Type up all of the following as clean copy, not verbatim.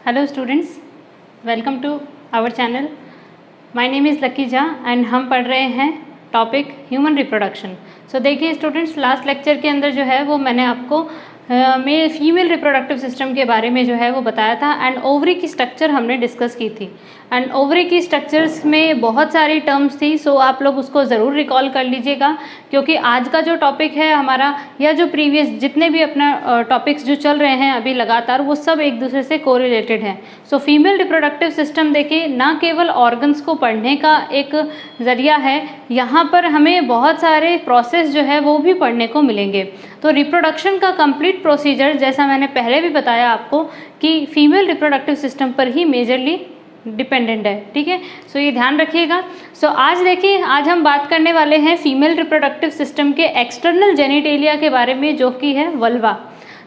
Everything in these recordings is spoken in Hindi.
Hello students, welcome to our channel. My name is Lucky Jha and हम पढ़ रहे हैं टॉपिक ह्यूमन रिप्रोडक्शन। सो देखिए स्टूडेंट्स, लास्ट लेक्चर के अंदर जो है वो मैंने आपको फीमेल रिप्रोडक्टिव सिस्टम के बारे में जो है वो बताया था एंड ओवरी की स्ट्रक्चर हमने डिस्कस की थी। एंड ओवरी की स्ट्रक्चर्स में बहुत सारी टर्म्स थी, सो आप लोग उसको ज़रूर रिकॉल कर लीजिएगा, क्योंकि आज का जो टॉपिक है हमारा या जो प्रीवियस जितने भी अपना टॉपिक्स जो चल रहे हैं अभी लगातार, वो सब एक दूसरे से कोरिलेटेड हैं। सो फीमेल रिप्रोडक्टिव सिस्टम देखिए ना केवल ऑर्गन्स को पढ़ने का एक ज़रिया है, यहाँ पर हमें बहुत सारे प्रोसेस जो है वो भी पढ़ने को मिलेंगे। तो रिप्रोडक्शन का कंप्लीट प्रोसीजर, जैसा मैंने पहले भी बताया आपको कि फीमेल रिप्रोडक्टिव सिस्टम पर ही मेजरली डिपेंडेंट है, ठीक है। सो ये ध्यान रखिएगा। सो आज देखिए, आज हम बात करने वाले हैं फीमेल रिप्रोडक्टिव सिस्टम के एक्सटर्नल जेनिटेलिया के बारे में, जो कि है वल्वा।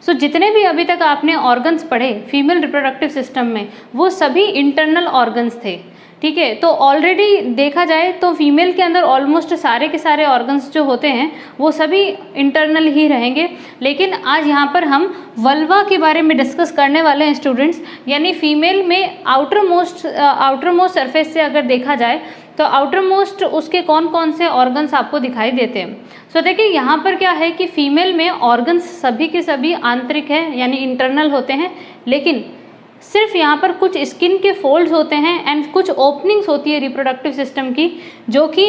सो जितने भी अभी तक आपने ऑर्गन्स पढ़े फीमेल रिप्रोडक्टिव सिस्टम में, वो सभी इंटरनल ऑर्गन्स थे, ठीक है। तो ऑलरेडी देखा जाए तो फीमेल के अंदर ऑलमोस्ट सारे के सारे ऑर्गन्स जो होते हैं वो सभी इंटरनल ही रहेंगे, लेकिन आज यहाँ पर हम वल्वा के बारे में डिस्कस करने वाले हैं स्टूडेंट्स। यानी फीमेल में आउटर मोस्ट सरफेस से अगर देखा जाए तो आउटर मोस्ट उसके कौन कौन से ऑर्गन्स आपको दिखाई देते हैं। सो देखिए यहाँ पर क्या है कि फीमेल में ऑर्गन्स सभी के सभी आंतरिक हैं, यानी इंटरनल होते हैं, लेकिन सिर्फ यहाँ पर कुछ स्किन के फोल्ड्स होते हैं एंड कुछ ओपनिंग्स होती है रिप्रोडक्टिव सिस्टम की, जो कि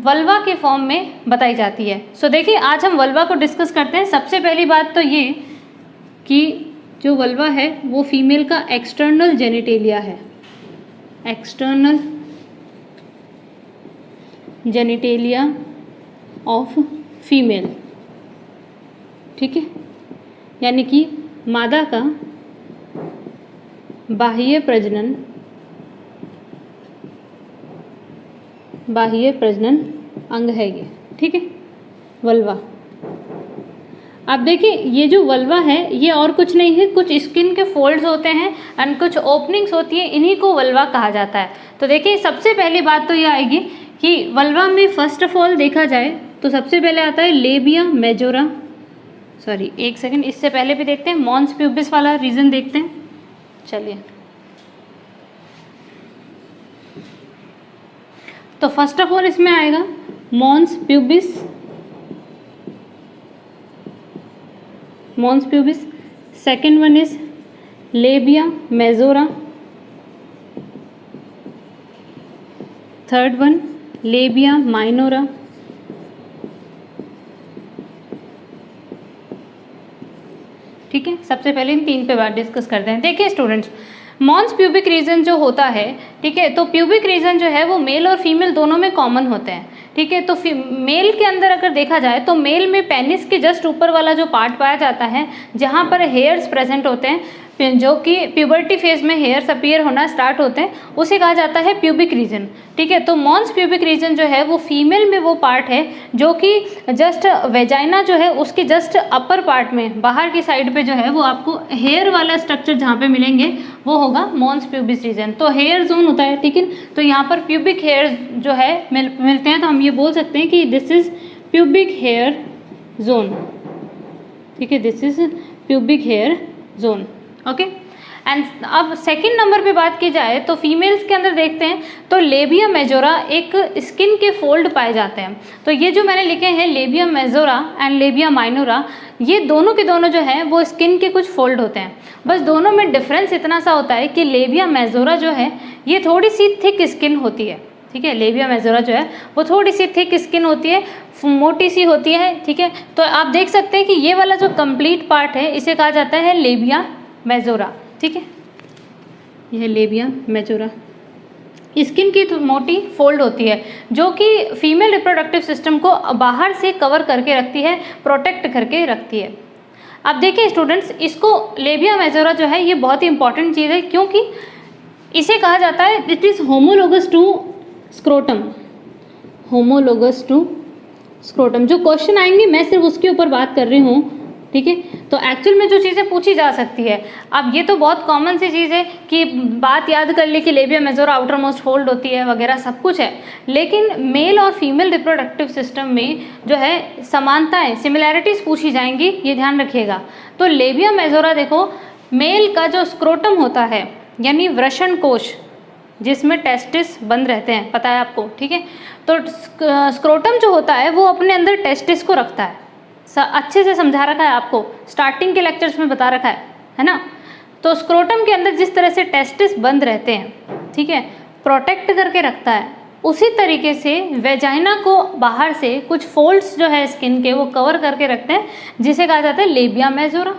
वल्वा के फॉर्म में बताई जाती है। सो देखिए आज हम वल्वा को डिस्कस करते हैं। सबसे पहली बात तो ये कि जो वल्वा है वो फीमेल का एक्सटर्नल जेनिटेलिया है, एक्सटर्नल जेनिटेलिया ऑफ फीमेल, ठीक है। यानी कि मादा का बाह्य प्रजनन अंग है ये, ठीक है, वल्वा। अब देखिए ये जो वल्वा है ये और कुछ नहीं है, कुछ स्किन के फोल्ड्स होते हैं एंड कुछ ओपनिंग्स होती है, इन्हीं को वल्वा कहा जाता है। तो देखिए सबसे पहली बात तो ये आएगी कि वल्वा में फर्स्ट ऑफ ऑल देखा जाए तो सबसे पहले आता है लेबिया मेजोरा। सॉरी एक सेकंड, इससे पहले भी देखते हैं मॉन्स प्यूबिस वाला रीजन देखते हैं। चलिए, तो फर्स्ट ऑफ ऑल इसमें आएगा mons pubis, second one is labia majora, third one labia minora, ठीक है। सबसे पहले इन तीन पे बात डिस्कस करते हैं। देखिए स्टूडेंट्स, मॉन्स प्यूबिक रीजन जो होता है, ठीक है, तो प्यूबिक रीजन जो है वो मेल और फीमेल दोनों में कॉमन होते हैं, ठीक है। तो मेल के अंदर अगर देखा जाए तो मेल में पेनिस के जस्ट ऊपर वाला जो पार्ट पाया जाता है जहाँ पर हेयर्स प्रेजेंट होते हैं, जो कि प्यूबर्टी फेज में हेयर्स अपीयर होना स्टार्ट होते हैं, उसे कहा जाता है प्यूबिक रीजन, ठीक है। तो मॉन्स प्यूबिक रीजन जो है वो फीमेल में वो पार्ट है जो कि जस्ट वेजाइना जो है उसके जस्ट अपर पार्ट में बाहर की साइड पे जो है वो आपको हेयर वाला स्ट्रक्चर जहाँ पे मिलेंगे वो होगा मॉन्स प्यूबिस रीजन। तो हेयर जोन होता है, ठीक है। तो यहाँ पर प्यूबिक हेयर जो है मिलते हैं, तो हम ये बोल सकते हैं कि this is pubic hair zone, ठीक है, this is pubic hair zone, okay. And अब सेकंड नंबर पे बात की जाए तो फीमेल्स के अंदर देखते हैं तो लेबिया मेजोरा एक स्किन के फोल्ड पाए जाते हैं। तो ये जो मैंने लिखे हैं लेबिया मेजोरा एंड लेबिया माइनोरा, ये दोनों के दोनों जो है वो स्किन के कुछ फोल्ड होते हैं। बस दोनों में डिफरेंस इतना सा होता है कि लेबिया मेजोरा जो है ये थोड़ी सी थिक स्किन होती है, ठीक है। लेबिया मेजोरा जो है वो थोड़ी सी थिक स्किन होती है, मोटी सी होती है, ठीक है। तो आप देख सकते हैं कि ये वाला जो कंप्लीट पार्ट है इसे कहा जाता है लेबिया मेजोरा, ठीक है। यह लेबिया मेजोरा स्किन की मोटी फोल्ड होती है जो कि फीमेल रिप्रोडक्टिव सिस्टम को बाहर से कवर करके रखती है, प्रोटेक्ट करके रखती है। अब देखिए स्टूडेंट्स, इसको लेबिया मेजोरा जो है ये बहुत ही इंपॉर्टेंट चीज़ है, क्योंकि इसे कहा जाता है it is homologous to scrotum, homologous to scrotum. जो क्वेश्चन आएंगे मैं सिर्फ उसके ऊपर बात कर रही हूँ, ठीक है। तो एक्चुअल में जो चीज़ें पूछी जा सकती है, अब ये तो बहुत कॉमन सी चीज़ है कि बात याद कर ली कि labia majora outer most fold होती है वगैरह सब कुछ है, लेकिन मेल और फीमेल रिप्रोडक्टिव सिस्टम में जो है समानताएं, सिमिलैरिटीज़ पूछी जाएंगी, ये ध्यान रखिएगा। तो लेबिया मेजोरा देखो मेल का जो स्क्रोटम होता है यानी वृषण कोश जिसमें टेस्टिस बंद रहते हैं, पता है आपको, ठीक है। तो स्क्रोटम जो होता है वो अपने अंदर टेस्टिस को रखता है। अच्छे से समझा रखा है आपको, स्टार्टिंग के लेक्चर्स में बता रखा है ना। तो स्क्रोटम के अंदर जिस तरह से टेस्टिस बंद रहते हैं, ठीक है, प्रोटेक्ट करके रखता है, उसी तरीके से वेजाइना को बाहर से कुछ फोल्ड्स जो है स्किन के वो कवर करके रखते हैं, जिसे कहा जाता है लेबिया मेजोरा।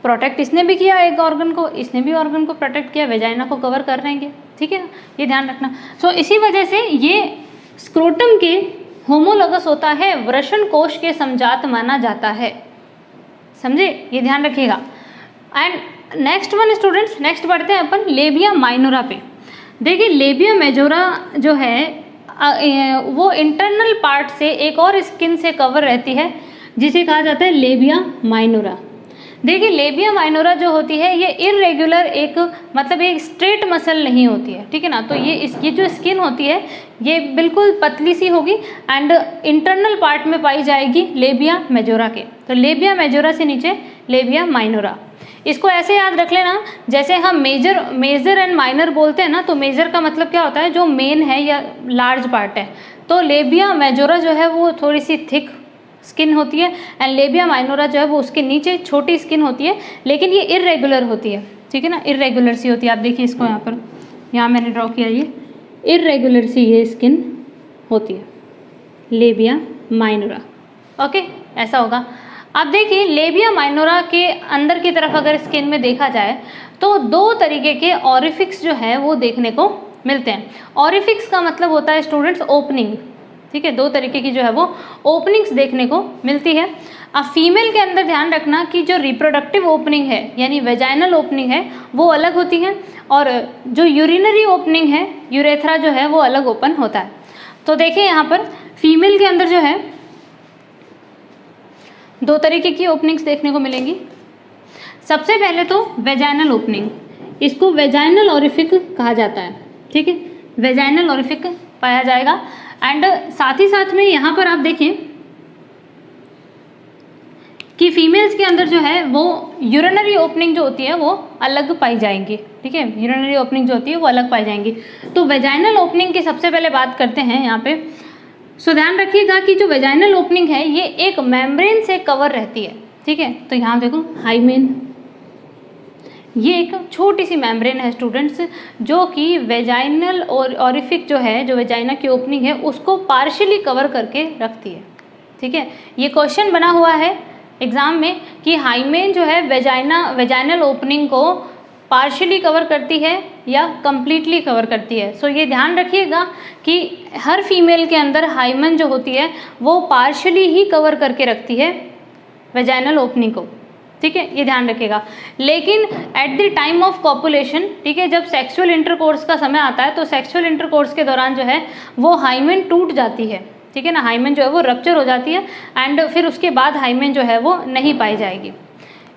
प्रोटेक्ट इसने भी किया एक ऑर्गन को, इसने भी ऑर्गन को प्रोटेक्ट किया, वेजाइना को कवर कर रहेंगे, ठीक है, ये ध्यान रखना। सो इसी वजह से ये स्क्रोटम के होमोलोगस होता है, वृषण कोश के समजात माना जाता है, समझे, ये ध्यान रखिएगा। And next one students, next बढ़ते हैं अपन लेबिया माइनोरा पे। देखिए लेबिया मेजोरा जो है वो इंटरनल पार्ट से एक और स्किन से कवर रहती है जिसे कहा जाता है लेबिया माइनोरा। देखिए लेबिया माइनोरा जो होती है ये इरेगुलर, एक मतलब एक स्ट्रेट मसल नहीं होती है, ठीक है ना। तो ये इसकी जो स्किन होती है ये बिल्कुल पतली सी होगी एंड इंटरनल पार्ट में पाई जाएगी लेबिया मेजोरा के। तो लेबिया मेजोरा से नीचे लेबिया माइनोरा। इसको ऐसे याद रख लेना, जैसे हम मेजर एंड माइनर बोलते हैं ना, तो मेजर का मतलब क्या होता है, जो मेन है या लार्ज पार्ट है। तो लेबिया मेजोरा जो है वो थोड़ी सी थिक स्किन होती है एंड लेबिया माइनोरा जो है वो उसके नीचे छोटी स्किन होती है, लेकिन ये इरेगुलर होती है, ठीक है ना, इरेगुलर सी होती है। आप देखिए इसको यहाँ पर, यहाँ मैंने ड्रॉ किया, ये इरेगुलर सी ये स्किन होती है लेबिया माइनोरा। ओके, ऐसा होगा। अब देखिए लेबिया माइनोरा के अंदर की तरफ अगर स्किन में देखा जाए तो दो तरीके के ऑरिफिक्स जो है वो देखने को मिलते हैं। ऑरिफिक्स का मतलब होता है स्टूडेंट्स ओपनिंग, ठीक है, दो तरीके की जो है वो ओपनिंग्स देखने को मिलती है। अब फीमेल के अंदर ध्यान रखना कि जो रिप्रोडक्टिव ओपनिंग है यानी वेजाइनल ओपनिंग है वो अलग होती है, और जो यूरिनरी ओपनिंग है, यूरेथ्रा जो है वो अलग ओपन होता है। तो देखिए यहाँ पर फीमेल के अंदर जो है दो तरीके की ओपनिंग्स देखने को मिलेंगी। सबसे पहले तो वेजाइनल ओपनिंग, इसको वेजाइनल ऑरिफिक कहा जाता है, ठीक है, वेजाइनल ऑरिफिक पाया जाएगा। एंड साथ ही साथ में यहाँ पर आप देखें कि फीमेल्स के अंदर जो है वो यूरिनरी ओपनिंग जो होती है वो अलग पाई जाएंगी, ठीक है, यूरिनरी ओपनिंग जो होती है वो अलग पाई जाएंगी। तो वेजाइनल ओपनिंग की सबसे पहले बात करते हैं यहाँ पे। सो ध्यान रखिएगा कि जो वेजाइनल ओपनिंग है ये एक मेम्ब्रेन से कवर रहती है, ठीक है। तो यहाँ देखो हाइमेन, ये एक छोटी सी मेम्ब्रेन है स्टूडेंट्स, जो कि वेजाइनल और ऑरिफिक जो है, जो वेजाइना की ओपनिंग है उसको पार्शियली कवर करके रखती है, ठीक है। ये क्वेश्चन बना हुआ है एग्जाम में कि हाइमेन जो है वेजाइनल ओपनिंग को पार्शियली कवर करती है या कंप्लीटली कवर करती है। सो ये ध्यान रखिएगा कि हर फीमेल के अंदर हाइमेन जो होती है वो पार्शियली ही कवर करके रखती है वेजाइनल ओपनिंग को, ठीक है, ये ध्यान रखिएगा। लेकिन eight the time of copulation, ठीक है, जब सेक्सुअल इंटरकोर्स का समय आता है तो सेक्सुअल इंटरकोर्स के दौरान जो है वो हाइमेन टूट जाती है, ठीक है ना, हाइमेन जो है वो रप्चर हो जाती है एंड फिर उसके बाद हाइमेन जो है वो नहीं पाई जाएगी,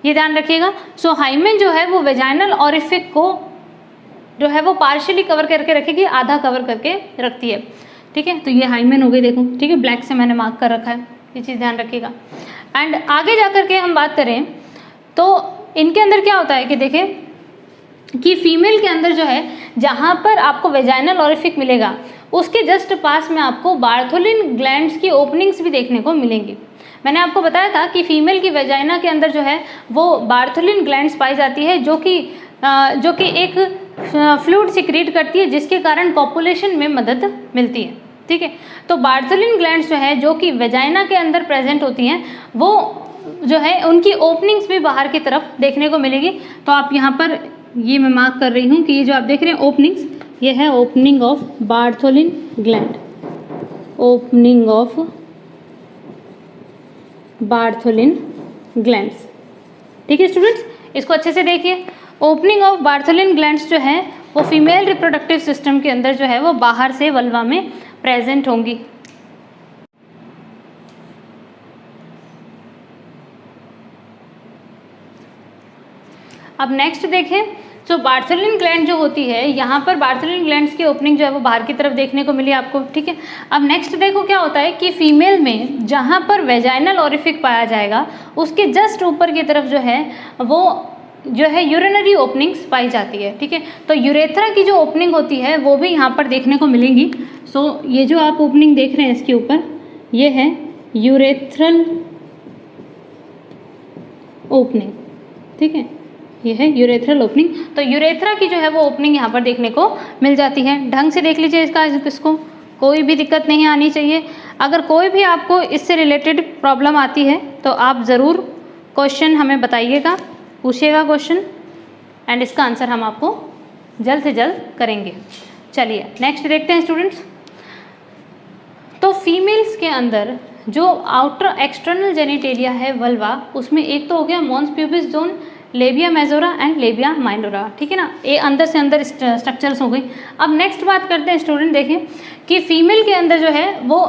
ये ध्यान रखिएगा। सो हाइमेन जो है वो वेजाइनल ऑरिफिक को जो है वो पार्शियली कवर करके रखेगी, आधा कवर करके रखती है, ठीक है। तो ये हाइमेन हो गई, देखो, ठीक है, ब्लैक से मैंने मार्क कर रखा है, ये चीज़ ध्यान रखिएगा। एंड आगे जा कर के हम बात करें तो इनके अंदर क्या होता है कि देखें कि फीमेल के अंदर जो है जहाँ पर आपको वेजाइनल ऑरिफिक मिलेगा उसके जस्ट पास में आपको बार्थोलिन ग्लैंड्स की ओपनिंग्स भी देखने को मिलेंगी। मैंने आपको बताया था कि फीमेल की वेजाइना के अंदर जो है वो बार्थोलिन ग्लैंड्स पाई जाती है, जो कि एक फ्लूइड सिक्रीट करती है जिसके कारण कॉपुलेशन में मदद मिलती है, ठीक है। तो बार्थोलिन ग्लैंड्स जो है जो कि वेजाइना के अंदर प्रेजेंट होती हैं वो जो है उनकी ओपनिंग्स भी बाहर की तरफ देखने को मिलेगी। तो आप यहाँ पर ये मैं मार्क कर रही हूँ कि ये जो आप देख रहे हैं ओपनिंग्स, ये है opening of Bartholin gland, opening of Bartholin glands, ठीक है स्टूडेंट्स, इसको अच्छे से देखिए। ओपनिंग ऑफ बार्थोलिन ग्लैंड्स जो है वो फीमेल रिप्रोडक्टिव सिस्टम के अंदर जो है वो बाहर से वल्वा में प्रेजेंट होंगी। अब नेक्स्ट देखें, जो बार्थोलिन ग्लैंड जो होती है, यहाँ पर बार्थोलिन ग्लैंड्स की ओपनिंग जो है वो बाहर की तरफ देखने को मिली आपको, ठीक है। अब नेक्स्ट देखो क्या होता है कि फीमेल में जहाँ पर वेजाइनल ऑरिफिक पाया जाएगा उसके जस्ट ऊपर की तरफ जो है वो जो है यूरिनरी ओपनिंग्स पाई जाती है, ठीक है। तो यूरेथ्रा की जो ओपनिंग होती है वो भी यहाँ पर देखने को मिलेंगी। सो ये जो आप ओपनिंग देख रहे हैं इसके ऊपर, ये है यूरेथ्रल ओपनिंग, ठीक है, ये है यूरेथ्रल ओपनिंग। तो यूरेथ्रा की जो है वो ओपनिंग यहाँ पर देखने को मिल जाती है। ढंग से देख लीजिए इसको, कोई भी दिक्कत नहीं आनी चाहिए। अगर कोई भी आपको इससे रिलेटेड प्रॉब्लम आती है तो आप ज़रूर क्वेश्चन हमें बताइएगा, पूछिएगा क्वेश्चन, एंड इसका आंसर हम आपको जल्द से जल्द करेंगे। चलिए नेक्स्ट देखते हैं स्टूडेंट्स। तो फीमेल्स के अंदर जो आउटर एक्सटर्नल जेनिटेलिया है वल्वा, उसमें एक तो हो गया mons pubis zone, labia majora and labia minora, ठीक है ना, ये अंदर से अंदर स्ट्रक्चर्स हो गई। अब नेक्स्ट बात करते हैं स्टूडेंट, देखें कि फीमेल के अंदर जो है वो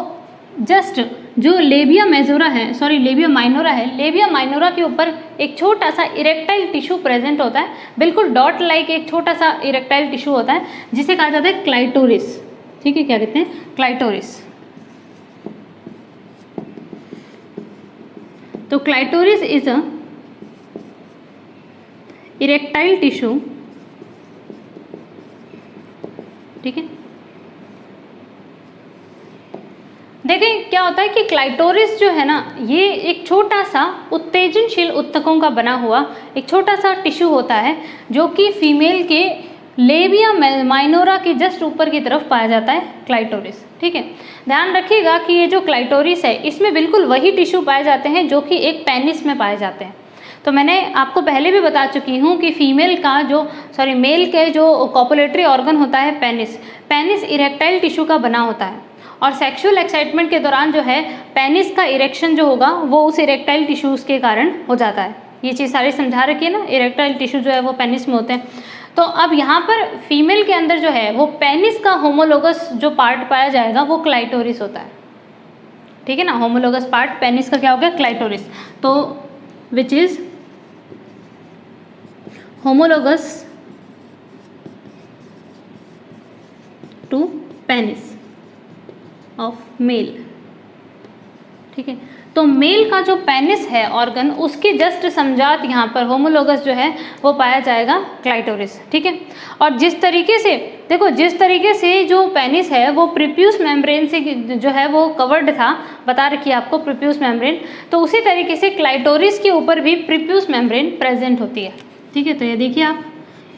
जस्ट जो लेबिया मेजोरा है, सॉरी लेबिया माइनोरा है, लेबिया माइनोरा के ऊपर एक छोटा सा इरेक्टाइल टिश्यू प्रेजेंट होता है, बिल्कुल डॉट लाइक एक छोटा सा इरेक्टाइल टिश्यू होता है जिसे कहा जाता है क्लाइटोरिस, ठीक है, क्या कहते हैं, क्लाइटोरिस। तो clitoris is a erectile tissue, ठीक है। देखें क्या होता है कि क्लाइटोरिस जो है ना, ये एक छोटा सा उत्तेजनशील उत्तकों का बना हुआ एक छोटा सा टिश्यू होता है जो कि फीमेल के लेबिया माइनोरा के जस्ट ऊपर की तरफ पाया जाता है, क्लाइटोरिस, ठीक है। ध्यान रखिएगा कि ये जो क्लाइटोरिस है इसमें बिल्कुल वही टिश्यू पाए जाते हैं जो कि एक पेनिस में पाए जाते हैं। तो मैंने आपको पहले भी बता चुकी हूँ कि फीमेल का जो मेल के जो कॉपुलेटरी ऑर्गन होता है पेनिस इरेक्टाइल टिश्यू का बना होता है, और सेक्सुअल एक्साइटमेंट के दौरान जो है पेनिस का इरेक्शन जो होगा वो उस इरेक्टाइल टिश्यूज़ के कारण हो जाता है। ये चीज़ सारी समझा रखी है ना, इरेक्टाइल टिश्यू जो है वो पेनिस में होते हैं। तो अब यहाँ पर फीमेल के अंदर जो है वो पेनिस का होमोलोगस जो पार्ट पाया जाएगा वो क्लाइटोरिस होता है, ठीक है ना। होमोलोगस पार्ट पेनिस का क्या हो गया, क्लाइटोरिस। तो which is homologous to penis of male, ठीक है। तो मेल का जो पेनिस है ऑर्गन, उसके जस्ट समझात यहाँ पर होमोलोगस जो है वो पाया जाएगा क्लाइटोरिस, ठीक है। और जिस तरीके से देखो, जिस तरीके से जो पेनिस है वो प्रीप्यूस मेम्ब्रेन से जो है वो कवर्ड था, बता रखी है आपको प्रीप्यूस मेम्ब्रेन, तो उसी तरीके से क्लाइटोरिस के ऊपर भी प्रीप्यूस मेम्ब्रेन प्रेजेंट होती है, ठीक है। तो ये देखिए आप,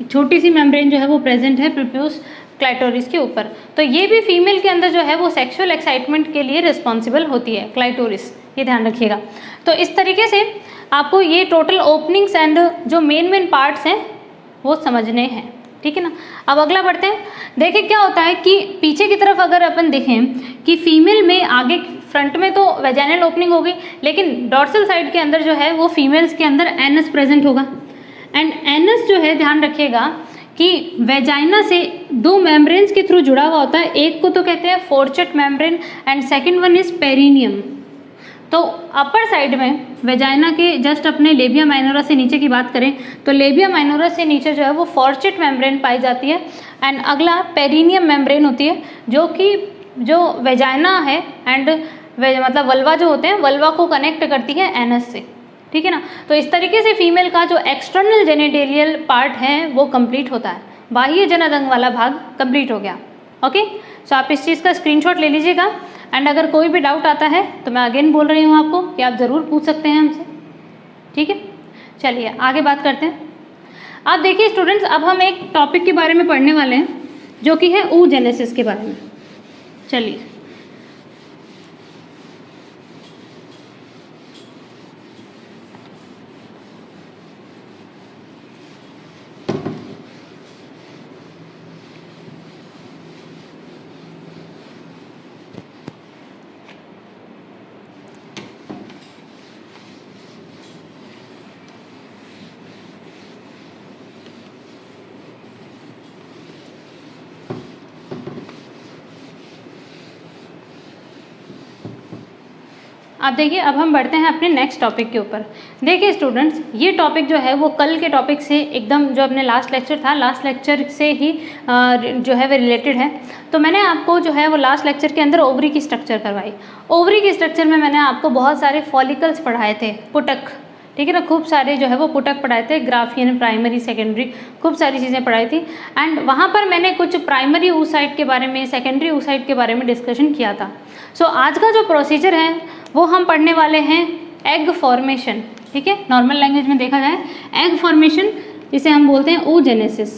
एक छोटी सी मेम्ब्रेन जो है वो प्रेजेंट है प्रीप्यूस क्लाइटोरिस के ऊपर। तो ये भी फीमेल के अंदर जो है वो सेक्सुअल एक्साइटमेंट के लिए रिस्पॉन्सिबल होती है, क्लाइटोरिस, ये ध्यान रखिएगा। तो इस तरीके से आपको ये टोटल ओपनिंग्स एंड जो मेन पार्ट्स हैं वो समझने हैं, ठीक है ना। अब अगला बढ़ते हैं। देखिए क्या होता है कि पीछे की तरफ अगर अपन देखें कि फीमेल में आगे फ्रंट में तो वेजाइनल ओपनिंग होगी, लेकिन डॉर्सल साइड के अंदर जो है वो फीमेल्स के अंदर एनस प्रेजेंट होगा। एंड एनस जो है ध्यान रखिएगा कि वेजाइना से दो मेम्ब्रेन्स के थ्रू जुड़ा हुआ होता है, एक को तो कहते हैं fourchette membrane and second one is perineum. तो अपर साइड में वेजाइना के जस्ट अपने लेबिया माइनोरा से नीचे की बात करें तो लेबिया माइनोरा से नीचे जो है वो फोरचेट मेम्ब्रेन पाई जाती है, एंड अगला पेरिनियम मेम्ब्रेन होती है जो कि जो वेजाइना है एंड मतलब वल्वा जो होते हैं, वल्वा को कनेक्ट करती है एनस से, ठीक है ना। तो इस तरीके से फीमेल का जो एक्सटर्नल जेनिटेलियल पार्ट है वो कंप्लीट होता है, बाह्य जनन अंग वाला भाग कंप्लीट हो गया, ओके। सो आप इस चीज़ का स्क्रीनशॉट ले लीजिएगा, एंड अगर कोई भी डाउट आता है तो मैं अगेन बोल रही हूँ आपको कि आप ज़रूर पूछ सकते हैं हमसे, ठीक है। चलिए आगे बात करते हैं। आप देखिए स्टूडेंट्स, अब हम एक टॉपिक के बारे में पढ़ने वाले हैं जो कि है oogenesis के बारे में। चलिए अब देखिए, अब हम बढ़ते हैं अपने नेक्स्ट टॉपिक के ऊपर। देखिए स्टूडेंट्स, ये टॉपिक जो है वो कल के टॉपिक से एकदम, जो अपने लास्ट लेक्चर था, लास्ट लेक्चर से ही जो है वो रिलेटेड है। तो मैंने आपको जो है वो लास्ट लेक्चर के अंदर ओवरी की स्ट्रक्चर करवाई। ओवरी की स्ट्रक्चर में मैंने आपको बहुत सारे फॉलिकल्स पढ़ाए थे, पुटक, ठीक है ना। खूब सारे जो है वो पुटअप पढ़ाए थे, ग्राफियन, प्राइमरी, सेकेंडरी, खूब सारी चीज़ें पढ़ाई थी। एंड वहाँ पर मैंने कुछ प्राइमरी oocyte के बारे में, सेकेंडरी oocyte के बारे में डिस्कशन किया था। सो आज का जो प्रोसीजर है वो हम पढ़ने वाले हैं एग फॉर्मेशन, ठीक है। नॉर्मल लैंग्वेज में देखा जाए एग फॉर्मेशन, इसे हम बोलते हैं oogenesis,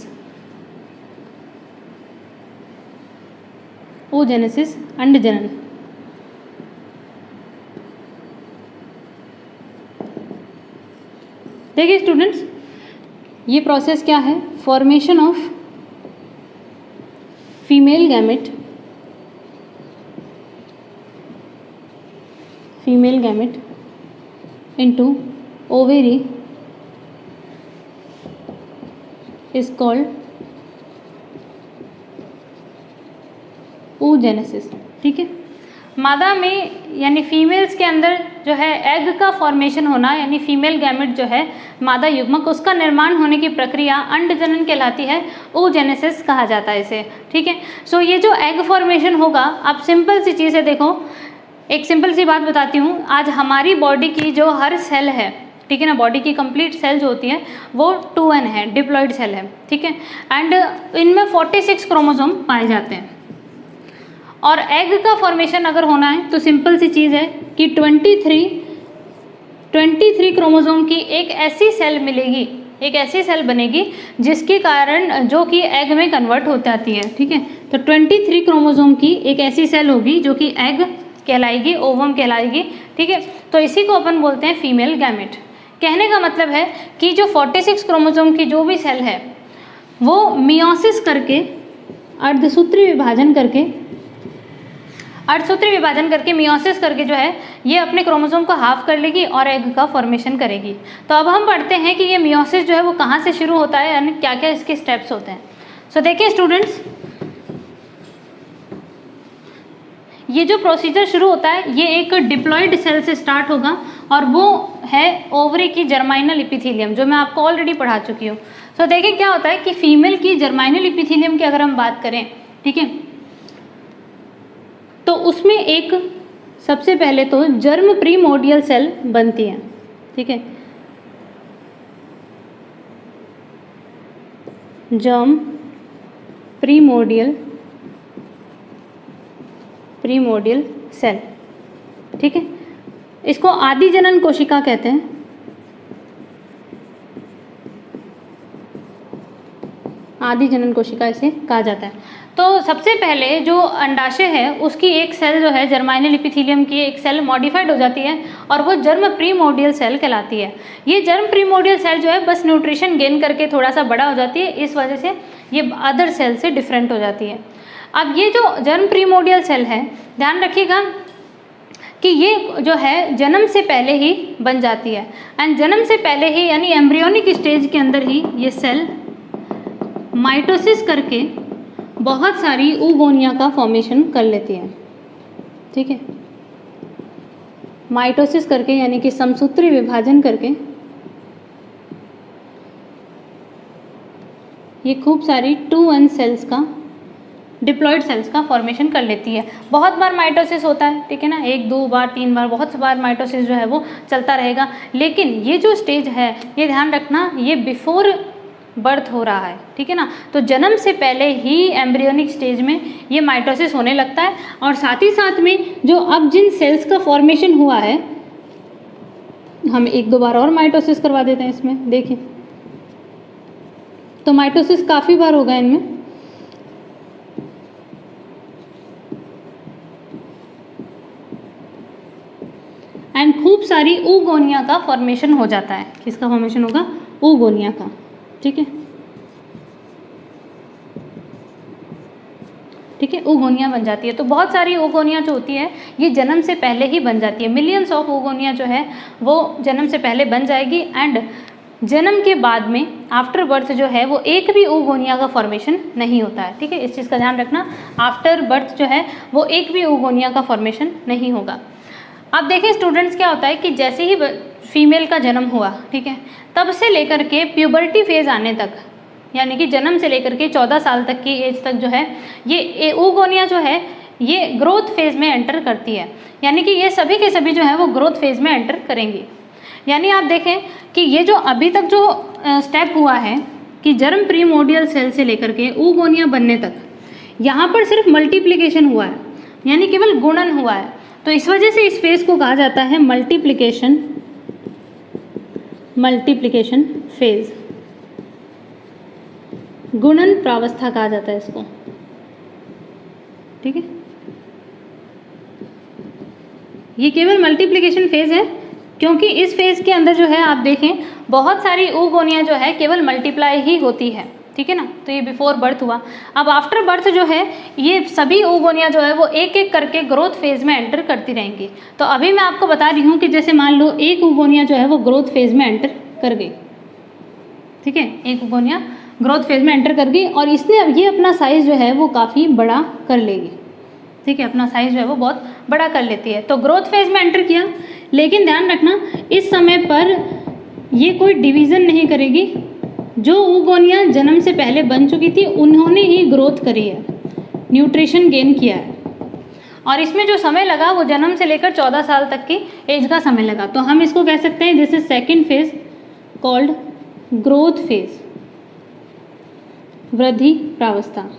oogenesis, अंड जनन। देखिए स्टूडेंट्स, ये प्रोसेस क्या है, formation of female gamete, into ovary is called oogenesis, ठीक है। मादा में यानी फीमेल्स के अंदर जो है एग का फॉर्मेशन होना, यानी फीमेल गैमेट जो है मादा युग्मक, उसका निर्माण होने की प्रक्रिया अंडजनन कहलाती है, oogenesis कहा जाता है इसे, ठीक है। सो ये जो एग फॉर्मेशन होगा, आप सिंपल सी चीज़ है, देखो एक सिंपल सी बात बताती हूँ। आज हमारी बॉडी की जो हर सेल है, ठीक है ना, बॉडी की कंप्लीट सेल जो होती है वो 2n है, डिप्लॉइड सेल है, ठीक है। एंड इनमें 46 क्रोमोसोम पाए जाते हैं। और एग का फॉर्मेशन अगर होना है तो सिंपल सी चीज़ है कि 23 क्रोमोसोम की एक ऐसी सेल मिलेगी, एक ऐसी सेल बनेगी जिसके कारण जो कि एग में कन्वर्ट हो जाती है, ठीक है। तो 23 क्रोमोसोम की एक ऐसी सेल होगी जो कि एग कहलाएगी, ओवम कहलाएगी, ठीक है। तो इसी को अपन बोलते हैं फीमेल गैमेट। कहने का मतलब है कि जो 46 क्रोमोसोम की जो भी सेल है वो मियोसिस करके, अर्धसूत्री विभाजन करके मियोसिस करके जो है ये अपने क्रोमोसोम को हाफ कर लेगी और एग का फॉर्मेशन करेगी। तो अब हम पढ़ते हैं कि ये मियोसिस जो है वो कहाँ से शुरू होता है, यानी क्या क्या इसके स्टेप्स होते हैं। सो देखिए स्टूडेंट्स, ये जो प्रोसीजर शुरू होता है ये एक डिप्लॉइड सेल से स्टार्ट होगा और वो है ओवरी की जर्माइनल इपिथीलियम, जो मैं आपको ऑलरेडी पढ़ा चुकी हूँ। तो देखिए क्या होता है कि फीमेल की जर्माइनल इपिथीलियम की अगर हम बात करें, ठीक है, तो उसमें एक सबसे पहले तो जर्म प्रीमोर्डियल सेल बनती है, ठीक है, जर्म प्रीमोर्डियल सेल, ठीक है। इसको आदि जनन कोशिका कहते हैं। आदि जनन कोशिका इसे कहा जाता है। तो सबसे पहले जो अंडाशय है उसकी एक सेल जो है जर्माइनल इपिथीलियम की एक सेल मॉडिफाइड हो जाती है और वो जर्म प्रीमोर्डियल सेल कहलाती है। ये जर्म प्रीमोर्डियल सेल जो है बस न्यूट्रिशन गेन करके थोड़ा सा बड़ा हो जाती है, इस वजह से ये अदर सेल से डिफरेंट हो जाती है। अब ये जो जर्म प्रीमोर्डियल सेल है, ध्यान रखिएगा कि ये जो है जन्म से पहले ही बन जाती है। एंड जन्म से पहले ही यानी एम्ब्रियोनिक स्टेज के अंदर ही ये सेल माइटोसिस करके बहुत सारी oogonia का फॉर्मेशन कर लेती है, ठीक है। माइटोसिस करके यानी कि समसूत्री विभाजन करके ये खूब सारी 2n सेल्स का, डिप्लॉइड सेल्स का फॉर्मेशन कर लेती है। बहुत बार माइटोसिस होता है, ठीक है ना, 1 2 बार 3 बार, बहुत बार माइटोसिस जो है वो चलता रहेगा। लेकिन ये जो स्टेज है, ये ध्यान रखना, ये बिफोर बर्थ हो रहा है, ठीक है ना। तो जन्म से पहले ही एम्ब्रियोनिक स्टेज में ये माइटोसिस होने लगता है। और साथ ही साथ में जो अब जिन सेल्स का फॉर्मेशन हुआ है, हम 1 2 बार और माइटोसिस करवा देते हैं इसमें, देखिए तो माइटोसिस काफ़ी बार होगा इनमें। एंड खूब सारी oogonia का फॉर्मेशन हो जाता है। किसका फॉर्मेशन होगा? oogonia का, ठीक है, ठीक है, oogonia बन जाती है। तो बहुत सारी oogonia जो होती है ये जन्म से पहले ही बन जाती है। मिलियंस ऑफ oogonia जो है वो जन्म से पहले बन जाएगी। एंड जन्म के बाद में आफ्टर बर्थ जो है वो एक भी oogonia का फॉर्मेशन नहीं होता है, ठीक है, इस चीज़ का ध्यान रखना। आफ्टर बर्थ जो है वो एक भी oogonia का फॉर्मेशन नहीं होगा। अब देखिए स्टूडेंट्स, क्या होता है कि जैसे ही फीमेल का जन्म हुआ, ठीक है, तब से लेकर के प्यूबर्टी फेज आने तक, यानी कि जन्म से लेकर के 14 साल तक की एज तक जो है ये oogonia जो है ये ग्रोथ फेज में एंटर करती है। यानी कि ये सभी के सभी जो है वो ग्रोथ फेज में एंटर करेंगी। यानी आप देखें कि ये जो अभी तक जो स्टेप हुआ है कि जर्म प्रीमोर्डियल सेल से लेकर के oogonia बनने तक, यहाँ पर सिर्फ मल्टीप्लिकेशन हुआ है, यानी केवल गुणन हुआ है। तो इस वजह से इस फेज को कहा जाता है मल्टीप्लिकेशन फेज, गुणन प्रावस्था कहा जाता है इसको। ठीक है, ये केवल मल्टीप्लिकेशन फेज है, क्योंकि इस फेज के अंदर जो है आप देखें बहुत सारी oogonia जो है केवल मल्टीप्लाई ही होती है। ठीक है ना, तो ये बिफोर बर्थ हुआ। अब आफ्टर बर्थ जो है ये सभी oogonia जो है वो एक एक करके ग्रोथ फेज में एंटर करती रहेंगी। तो अभी मैं आपको बता रही हूँ कि जैसे मान लो एक oogonia जो है वो ग्रोथ फेज में एंटर कर गई। ठीक है, एक oogonia ग्रोथ फेज में एंटर कर गई और इसने अब ये अपना साइज जो है वो काफ़ी बड़ा कर लेगी। ठीक है, अपना साइज जो है वो बहुत बड़ा कर लेती है। तो ग्रोथ फेज में एंटर किया, लेकिन ध्यान रखना इस समय पर ये कोई डिवीज़न नहीं करेगी। जो oogonia जन्म से पहले बन चुकी थी उन्होंने ही ग्रोथ करी है, न्यूट्रिशन गेन किया है, और इसमें जो समय लगा वो जन्म से लेकर 14 साल तक की एज का समय लगा। तो हम इसको कह सकते हैं this is second phase called growth phase, वृद्धि प्रावस्था।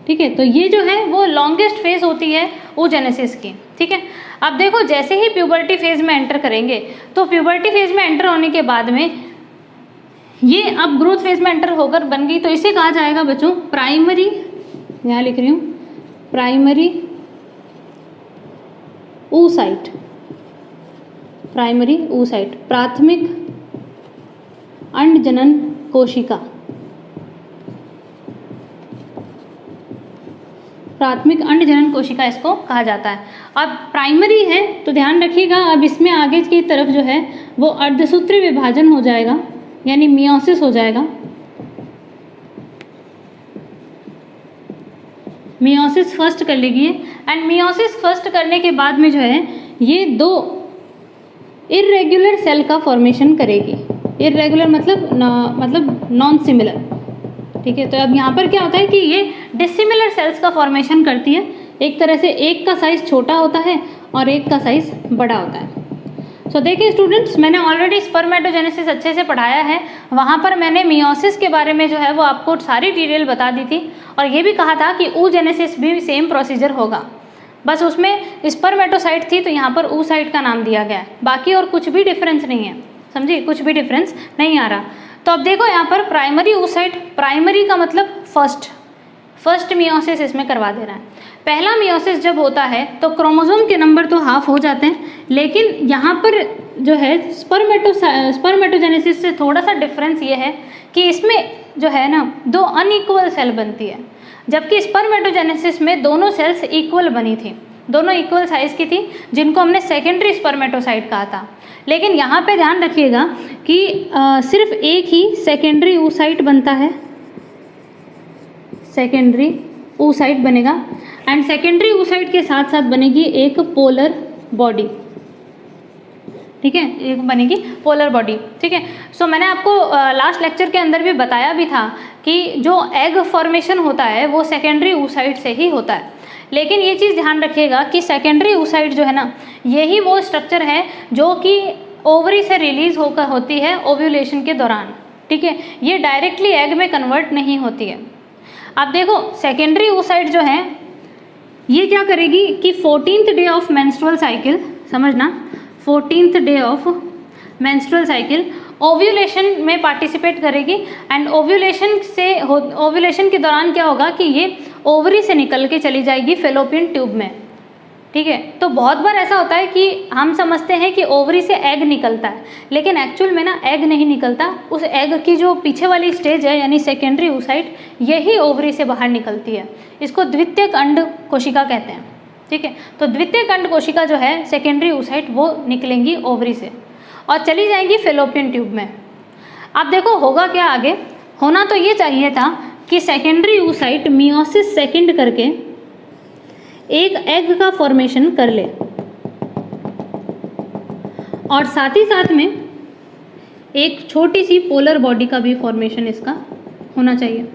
ठीक है, तो ये जो है वो लॉन्गेस्ट फेज होती है oogenesis की। ठीक है, अब देखो जैसे ही प्यूबर्टी फेज में एंटर करेंगे तो प्यूबर्टी फेज में एंटर होने के बाद में ये अब ग्रोथ फेज में एंटर होकर बन गई, तो इसे कहा जाएगा बच्चों प्राइमरी, यहाँ लिख रही हूँ प्राइमरी oocyte, प्राइमरी oocyte, प्राथमिक अंडजनन कोशिका, प्राथमिक अंडजनन कोशिका इसको कहा जाता है। अब प्राइमरी है तो ध्यान रखिएगा, अब इसमें आगे की तरफ जो है वो अर्धसूत्री विभाजन हो जाएगा, यानी मियोसिस हो जाएगा। मियोसिस फर्स्ट कर लेगी एंड मियोसिस फर्स्ट करने के बाद में जो है ये दो इर्रेगुलर सेल का फॉर्मेशन करेगी। इर्रेगुलर मतलब नॉन सिमिलर। ठीक है, तो अब यहाँ पर क्या होता है कि ये डिसिमिलर सेल्स का फॉर्मेशन करती है। एक तरह से एक का साइज छोटा होता है और एक का साइज बड़ा होता है। सो देखिए स्टूडेंट्स, मैंने ऑलरेडी स्पर्मेटोजेनेसिस अच्छे से पढ़ाया है, वहाँ पर मैंने मियोसिस के बारे में जो है वो आपको सारी डिटेल बता दी थी, और ये भी कहा था कि oogenesis भी सेम प्रोसीजर होगा, बस उसमें स्पर्मेटोसाइट थी तो यहाँ पर oocyte का नाम दिया गया है, बाकी और कुछ भी डिफरेंस नहीं है। समझिए, कुछ भी डिफरेंस नहीं आ रहा। तो अब देखो यहाँ पर प्राइमरी oocyte, प्राइमरी का मतलब फर्स्ट मियोसिस इसमें करवा दे रहा है। पहला मियोसिस जब होता है तो क्रोमोसोम के नंबर तो हाफ हो जाते हैं, लेकिन यहाँ पर जो है स्पर्मेटोजेनेसिस से थोड़ा सा डिफरेंस ये है कि इसमें जो है ना दो अनइक्वल सेल बनती है, जबकि स्पर्मेटोजेनेसिस में दोनों सेल्स इक्वल बनी थी, दोनों इक्वल साइज की थी, जिनको हमने सेकेंडरी स्पर्मेटोसाइट कहा था। लेकिन यहाँ पे ध्यान रखिएगा कि सिर्फ एक ही सेकेंडरी oocyte बनता है, सेकेंडरी oocyte बनेगा, एंड सेकेंडरी oocyte के साथ साथ बनेगी एक पोलर बॉडी। ठीक है, एक बनेगी पोलर बॉडी। ठीक है, सो मैंने आपको लास्ट लेक्चर के अंदर भी बताया भी था कि जो एग फॉर्मेशन होता है वो सेकेंडरी oocyte से ही होता है। लेकिन ये चीज़ ध्यान रखिएगा कि सेकेंडरी oocyte जो है ना, यही वो स्ट्रक्चर है जो कि ओवरी से रिलीज होकर होती है ओव्यूलेशन के दौरान। ठीक है, ये डायरेक्टली एग में कन्वर्ट नहीं होती है। अब देखो सेकेंडरी oocyte जो है ये क्या करेगी कि 14th day of menstrual cycle, समझना 14th day of menstrual cycle ovulation में पार्टिसिपेट करेगी, एंड ओव्यूलेशन के दौरान क्या होगा कि ये ओवरी से निकल के चली जाएगी फेलोपियन ट्यूब में। ठीक है, तो बहुत बार ऐसा होता है कि हम समझते हैं कि ओवरी से एग निकलता है, लेकिन एक्चुअल में ना एग नहीं निकलता। उस एग की जो पीछे वाली स्टेज है यानी सेकेंडरी oocyte, यही ओवरी से बाहर निकलती है। इसको द्वितीयक अंड कोशिका कहते हैं। ठीक है, तो द्वितीयक अंड कोशिका जो है सेकेंडरी oocyte वो निकलेंगी ओवरी से और चली जाएंगी फेलोपियन ट्यूब में। अब देखो होगा क्या आगे, होना तो ये चाहिए था कि सेकेंडरी oocyte मियोसिस सेकेंड करके एक एग का फॉर्मेशन कर ले, और साथ ही साथ में एक छोटी सी पोलर बॉडी का भी फॉर्मेशन इसका होना चाहिए।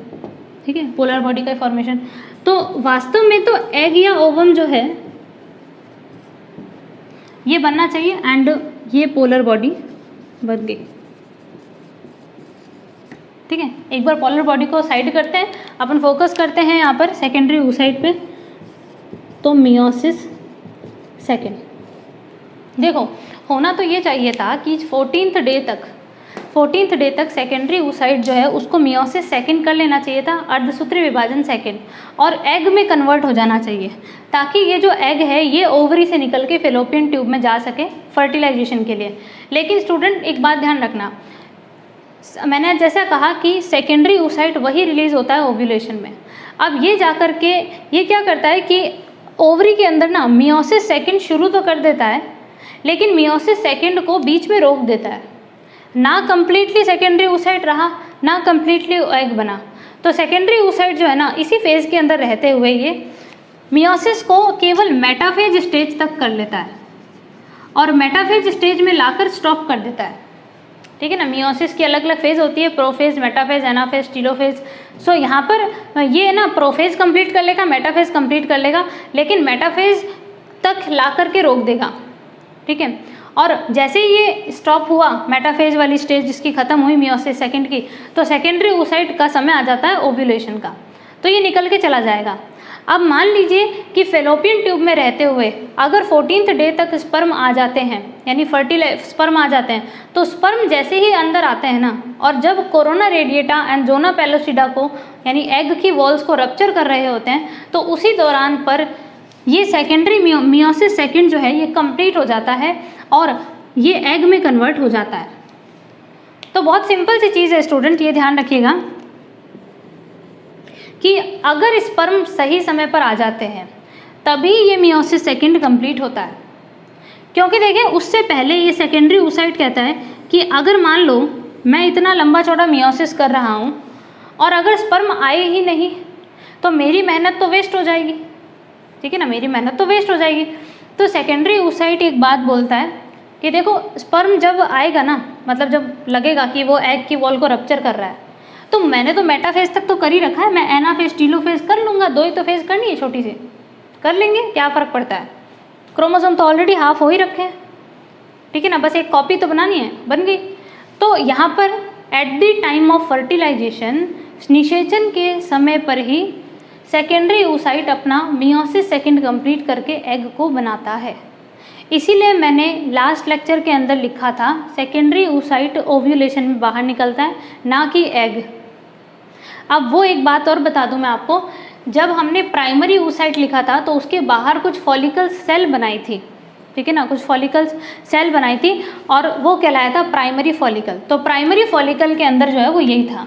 ठीक है, पोलर बॉडी का फॉर्मेशन। तो वास्तव में तो एग या ओवम जो है ये बनना चाहिए एंड ये पोलर बॉडी बन गई। ठीक है, एक बार पोलर बॉडी को साइड करते हैं, अपन फोकस करते हैं यहाँ पर सेकेंडरी oocyte पे। तो मियोसिस सेकेंड, देखो होना तो ये चाहिए था कि 14th डे तक सेकेंडरी oocyte जो है उसको मियोसिस सेकेंड कर लेना चाहिए था, अर्धसूत्री विभाजन सेकेंड, और एग में कन्वर्ट हो जाना चाहिए, ताकि ये जो एग है ये ओवरी से निकल के फेलोपियन ट्यूब में जा सके फर्टिलाइजेशन के लिए। लेकिन स्टूडेंट एक बात ध्यान रखना, मैंने जैसा कहा कि सेकेंडरी oocyte वही रिलीज होता है ओव्यूलेशन में। अब ये जाकर के ये क्या करता है कि ओवरी के अंदर ना मियोसिस सेकेंड शुरू तो कर देता है, लेकिन मियोसिस सेकेंड को बीच में रोक देता है, ना कम्प्लीटली सेकेंडरी oocyte रहा ना कम्प्लीटली एग बना। तो सेकेंडरी oocyte जो है ना इसी फेज़ के अंदर रहते हुए ये मियोसिस को केवल मेटाफेज स्टेज तक कर लेता है और मेटाफेज स्टेज में लाकर स्टॉप कर देता है। ठीक है ना, मियोसिस की अलग अलग फेज़ होती है, प्रोफेज, मेटाफेज, एनाफेज, टीलोफेज। सो यहाँ पर ये ना प्रोफेज कंप्लीट कर लेगा, मेटाफेज कंप्लीट कर लेगा, लेकिन मेटाफेज तक ला करके रोक देगा। ठीक है, और जैसे ही ये स्टॉप हुआ मेटाफेज वाली स्टेज जिसकी ख़त्म हुई मियोसिस सेकेंड की, तो सेकेंडरी oocyte का समय आ जाता है ओव्यूलेशन का, तो ये निकल के चला जाएगा। अब मान लीजिए कि फेलोपियन ट्यूब में रहते हुए अगर 14th डे तक स्पर्म आ जाते हैं, यानी स्पर्म आ जाते हैं, तो स्पर्म जैसे ही अंदर आते हैं ना, और जब corona radiata and zona pellucida को यानी एग की वॉल्स को रप्चर कर रहे होते हैं, तो उसी दौरान पर ये सेकेंडरी मियोसिस सेकेंड जो है ये कंप्लीट हो जाता है और ये एग में कन्वर्ट हो जाता है। तो बहुत सिंपल सी चीज़ है स्टूडेंट, ये ध्यान रखिएगा कि अगर स्पर्म सही समय पर आ जाते हैं तभी ये मियोसिस सेकेंड कंप्लीट होता है। क्योंकि देखिए उससे पहले ये सेकेंडरी oocyte कहता है कि अगर मान लो मैं इतना लंबा चौड़ा मियोसिस कर रहा हूँ और अगर स्पर्म आए ही नहीं तो मेरी मेहनत तो वेस्ट हो जाएगी। ठीक है ना, मेरी मेहनत तो वेस्ट हो जाएगी। तो सेकेंडरी oocyte एक बात बोलता है कि देखो स्पर्म जब आएगा ना, मतलब जब लगेगा कि वो एग की वॉल को रप्चर कर रहा है, तो मैंने तो मेटाफेज तक तो कर ही रखा है, मैं एनाफेज टीलोफेज कर लूँगा, 2 ही तो फेज करनी है, छोटी सी कर लेंगे, क्या फ़र्क पड़ता है। क्रोमोसोम तो ऑलरेडी हाफ हो ही रखे हैं। ठीक है ना, बस एक कॉपी तो बनानी है, बन गई। तो यहाँ पर at the time of fertilization, निषेचन के समय पर ही सेकेंडरी oocyte अपना मियोसिस सेकेंड कंप्लीट करके एग को बनाता है। इसीलिए मैंने लास्ट लेक्चर के अंदर लिखा था सेकेंडरी oocyte ओव्यूलेशन में बाहर निकलता है, ना कि एग। अब वो एक बात और बता दूं मैं आपको, जब हमने प्राइमरी oocyte लिखा था तो उसके बाहर कुछ फॉलिकल सेल बनाई थी। ठीक है ना, कुछ फॉलिकल सेल बनाई थी और वो कहलाया था प्राइमरी फॉलिकल। तो प्राइमरी फॉलिकल के अंदर जो है वो यही था,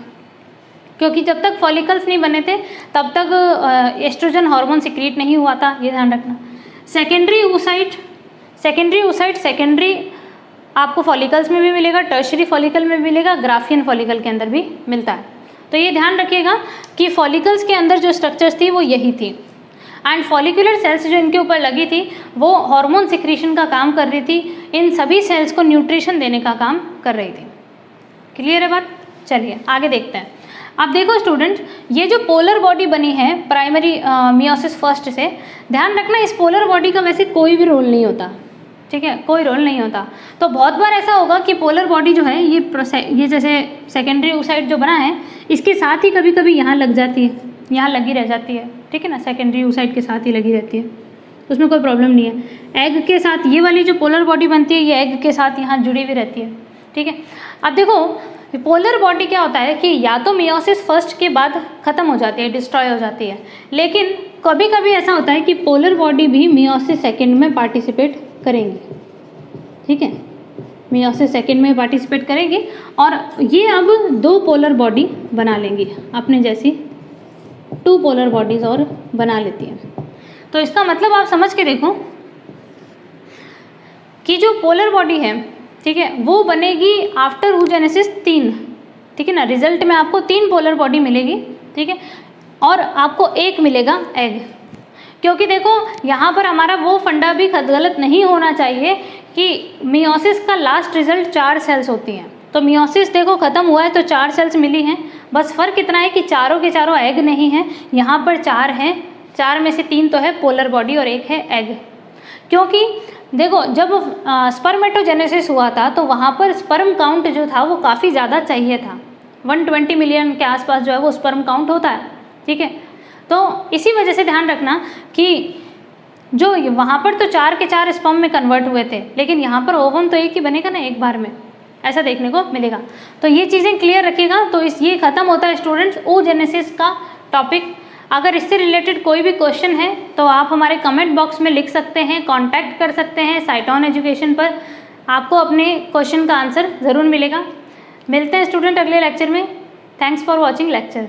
क्योंकि जब तक फॉलिकल्स नहीं बने थे तब तक एस्ट्रोजन हार्मोन सिक्रीट नहीं हुआ था, ये ध्यान रखना। सेकेंडरी oocyte सेकेंडरी आपको फॉलिकल्स में भी मिलेगा, टर्शरी फॉलिकल में मिलेगा, ग्राफियन फॉलिकल के अंदर भी मिलता है। तो ये ध्यान रखिएगा कि फॉलिकल्स के अंदर जो स्ट्रक्चर्स थी वो यही थी, एंड फॉलिकुलर सेल्स जो इनके ऊपर लगी थी वो हार्मोन सिक्रीशन का काम कर रही थी, इन सभी सेल्स को न्यूट्रिशन देने का काम कर रही थी। क्लियर है बात? चलिए आगे देखते हैं। अब देखो स्टूडेंट, ये जो पोलर बॉडी बनी है प्राइमरी मियोसिस फर्स्ट से, ध्यान रखना इस पोलर बॉडी का वैसे कोई भी रोल नहीं होता। ठीक है, कोई रोल नहीं होता। तो बहुत बार ऐसा होगा कि पोलर बॉडी जो है ये जैसे सेकेंडरी oocyte जो बना है इसके साथ ही कभी कभी यहाँ लग जाती है, यहाँ लगी रह जाती है। ठीक है ना, सेकेंडरी oocyte के साथ ही लगी रहती है, उसमें कोई प्रॉब्लम नहीं है। एग के साथ ये वाली जो पोलर बॉडी बनती है ये एग के साथ यहाँ जुड़ी हुई रहती है। ठीक है, अब देखो पोलर बॉडी क्या होता है कि या तो मियोसिस फर्स्ट के बाद ख़त्म हो जाती है, डिस्ट्रॉय हो जाती है, लेकिन कभी कभी ऐसा होता है कि पोलर बॉडी भी मियोसिस सेकेंड में पार्टिसिपेट करेंगी। ठीक है, मियोसिस सेकेंड में पार्टिसिपेट करेंगी और ये अब 2 पोलर बॉडी बना लेंगी, अपने जैसी 2 पोलर बॉडीज और बना लेती हैं। तो इसका मतलब आप समझ के देखो कि जो पोलर बॉडी है, ठीक है, वो बनेगी आफ्टर oogenesis 3। ठीक है ना, रिजल्ट में आपको 3 पोलर बॉडी मिलेगी। ठीक है, और आपको 1 मिलेगा एग। क्योंकि देखो यहाँ पर हमारा वो फंडा भी गलत नहीं होना चाहिए कि मियोसिस का लास्ट रिजल्ट 4 सेल्स होती हैं। तो मियोसिस देखो ख़त्म हुआ है तो 4 सेल्स मिली हैं, बस फ़र्क इतना है कि चारों के चारों एग नहीं हैं, यहाँ पर 4 हैं, 4 में से 3 तो है पोलर बॉडी और 1 है एग। क्योंकि देखो जब स्पर्मेटोजेनेसिस हुआ था तो वहाँ पर स्पर्म काउंट जो था वो काफ़ी ज़्यादा चाहिए था, 120 मिलियन के आसपास जो है वो स्पर्म काउंट होता है, ठीक है। तो इसी वजह से ध्यान रखना कि जो वहाँ पर तो 4 के 4 स्पर्म में कन्वर्ट हुए थे, लेकिन यहाँ पर ओवम तो एक ही बनेगा ना एक बार में, ऐसा देखने को मिलेगा। तो ये चीज़ें क्लियर रखिएगा। तो ये खत्म होता है स्टूडेंट्स oogenesis का टॉपिक। अगर इससे रिलेटेड कोई भी क्वेश्चन है तो आप हमारे कमेंट बॉक्स में लिख सकते हैं, कांटेक्ट कर सकते हैं साइटॉन एजुकेशन पर, आपको अपने क्वेश्चन का आंसर ज़रूर मिलेगा। मिलते हैं स्टूडेंट अगले लेक्चर में। Thanks for watching lecture.